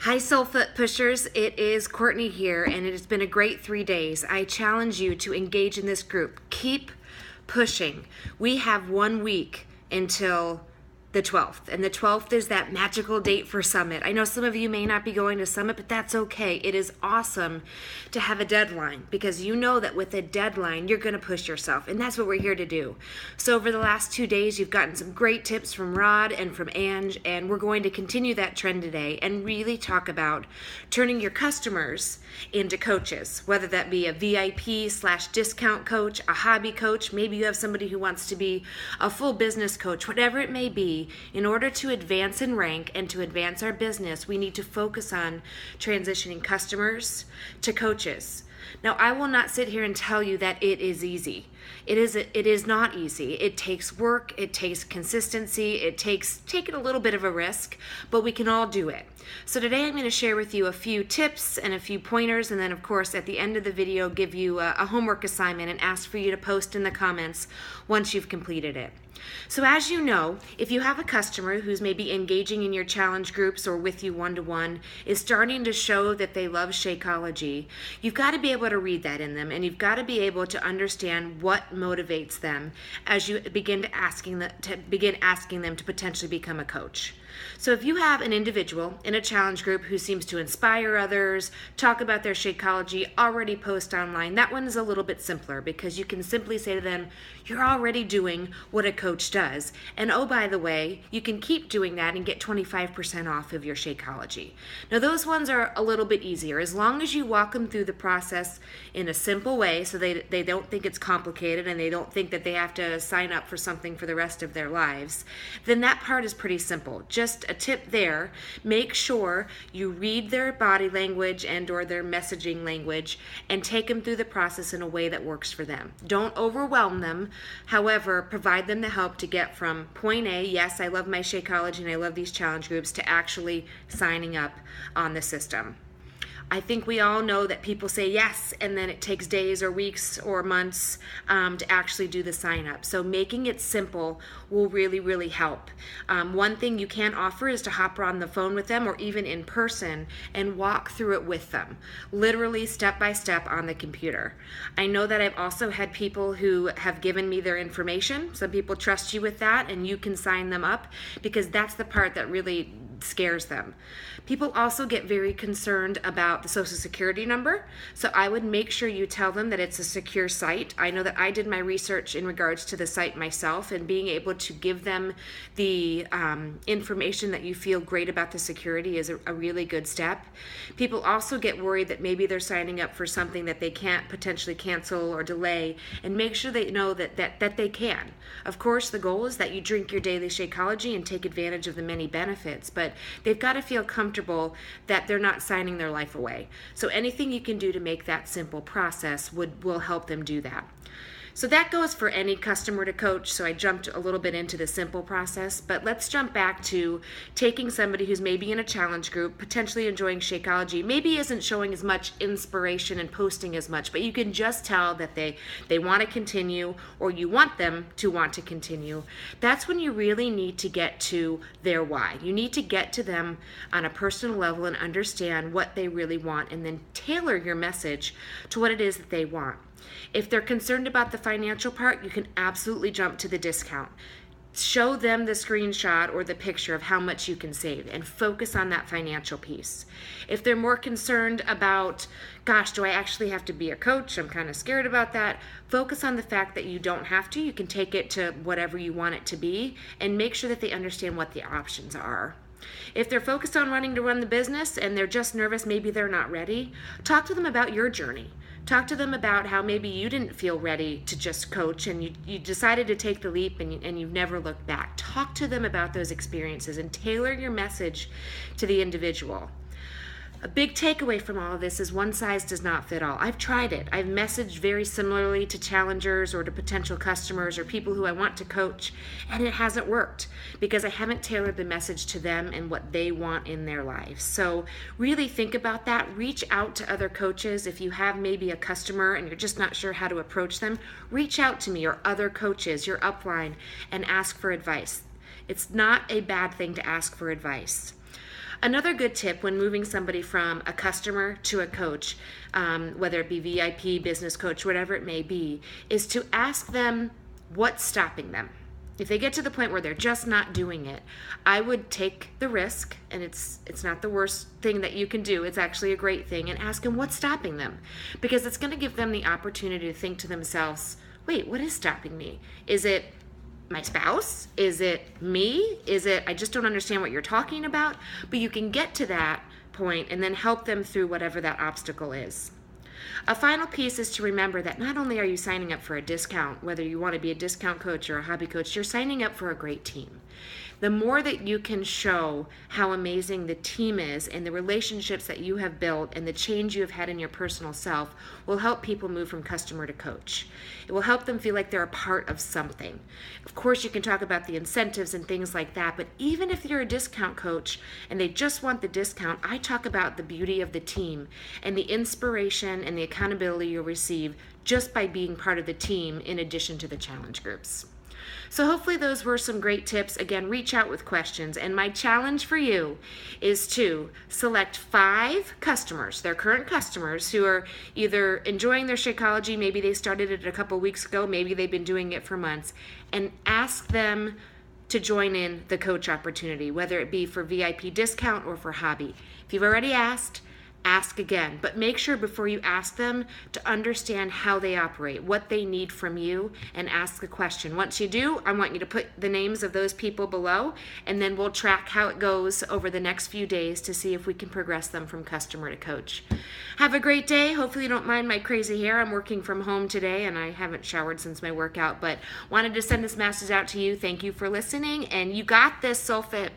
Hi, Soul Foot Pushers. It is Courtney here, and it has been a great 3 days. I challenge you to engage in this group. Keep pushing. We have 1 week until the 12th, and the 12th is that magical date for Summit. I know some of you may not be going to Summit, but that's okay. It is awesome to have a deadline because you know that with a deadline, you're going to push yourself, and that's what we're here to do. So over the last 2 days, you've gotten some great tips from Rod and from Ange, and we're going to continue that trend today and really talk about turning your customers into coaches, whether that be a VIP/discount coach, a hobby coach, maybe you have somebody who wants to be a full business coach, whatever it may be. In order to advance in rank and to advance our business, we need to focus on transitioning customers to coaches. Now, I will not sit here and tell you that it is easy. It is not easy. It takes work, it takes consistency, it takes taking a little bit of a risk, but we can all do it. So today I'm going to share with you a few tips and a few pointers, and then of course at the end of the video give you a homework assignment and ask for you to post in the comments once you've completed it. So as you know, if you have a customer who's maybe engaging in your challenge groups or with you one-to-one, is starting to show that they love Shakeology, you've got to be able to read that in them, and you've got to be able to understand what motivates them as you begin asking them to potentially become a coach. So if you have an individual in a challenge group who seems to inspire others, talk about their Shakeology, already post online, that one is a little bit simpler because you can simply say to them, you're already doing what a coach does. And oh, by the way, you can keep doing that and get 25% off of your Shakeology. Now those ones are a little bit easier. As long as you walk them through the process in a simple way so they don't think it's complicated and they don't think that they have to sign up for something for the rest of their lives, then that part is pretty simple. Just a tip there, make sure you read their body language and or their messaging language and take them through the process in a way that works for them. Don't overwhelm them. However, provide them the help to get from point A, yes, I love my Shakeology and I love these challenge groups, to actually signing up on the system. I think we all know that people say yes, and then it takes days or weeks or months to actually do the sign up. So making it simple will really, really help. One thing you can offer is to hop on the phone with them or even in person and walk through it with them, literally step by step on the computer. I know that I've also had people who have given me their information. Some people trust you with that, and you can sign them up because that's the part that really scares them. People also get very concerned about the Social Security number, so I would make sure you tell them that it's a secure site. I know that I did my research in regards to the site myself, and being able to give them the information that you feel great about the security is a really good step. People also get worried that maybe they're signing up for something that they can't potentially cancel or delay, and make sure they know that they can. Of course, the goal is that you drink your daily Shakeology and take advantage of the many benefits, but they've got to feel comfortable that they're not signing their life away. So anything you can do to make that simple process will help them do that. So that goes for any customer to coach. So I jumped a little bit into the simple process, but let's jump back to taking somebody who's maybe in a challenge group, potentially enjoying Shakeology, maybe isn't showing as much inspiration and posting as much, but you can just tell that they want to continue, or you want them to want to continue. That's when you really need to get to their why. You need to get to them on a personal level and understand what they really want, and then tailor your message to what it is that they want. If they're concerned about the financial part, you can absolutely jump to the discount. Show them the screenshot or the picture of how much you can save and focus on that financial piece. If they're more concerned about, gosh, do I actually have to be a coach? I'm kind of scared about that. Focus on the fact that you don't have to. You can take it to whatever you want it to be, and make sure that they understand what the options are. If they're focused on wanting to run the business and they're just nervous, maybe they're not ready, talk to them about your journey. Talk to them about how maybe you didn't feel ready to just coach and you decided to take the leap and you've never looked back. Talk to them about those experiences and tailor your message to the individual. A big takeaway from all of this is one size does not fit all. I've tried it. I've messaged very similarly to challengers or to potential customers or people who I want to coach, and it hasn't worked because I haven't tailored the message to them and what they want in their lives. So really think about that. Reach out to other coaches. If you have maybe a customer and you're just not sure how to approach them, reach out to me or other coaches, your upline, and ask for advice. It's not a bad thing to ask for advice. Another good tip when moving somebody from a customer to a coach, whether it be VIP, business coach, whatever it may be, is to ask them what's stopping them. If they get to the point where they're just not doing it, I would take the risk, and it's not the worst thing that you can do. It's actually a great thing, and ask them what's stopping them, because it's going to give them the opportunity to think to themselves, wait, what is stopping me? Is it my spouse? Is it me? Is it I just don't understand what you're talking about? But you can get to that point and then help them through whatever that obstacle is. A final piece is to remember that not only are you signing up for a discount, whether you want to be a discount coach or a hobby coach, you're signing up for a great team. The more that you can show how amazing the team is and the relationships that you have built and the change you have had in your personal self will help people move from customer to coach. It will help them feel like they're a part of something. Of course, you can talk about the incentives and things like that, but even if you're a discount coach and they just want the discount, I talk about the beauty of the team and the inspiration and the accountability you'll receive just by being part of the team in addition to the challenge groups. So hopefully those were some great tips. Again, reach out with questions. And my challenge for you is to select 5 customers, their current customers, who are either enjoying their Shakeology, maybe they started it a couple weeks ago, maybe they've been doing it for months, and ask them to join in the coach opportunity, whether it be for VIP discount or for hobby. If you've already asked, ask again, but make sure before you ask them to understand how they operate, what they need from you, and ask a question. Once you do, I want you to put the names of those people below, and then we'll track how it goes over the next few days to see if we can progress them from customer to coach. Have a great day. Hopefully you don't mind my crazy hair. I'm working from home today, and I haven't showered since my workout, but wanted to send this message out to you. Thank you for listening, and you got this, Soulfit.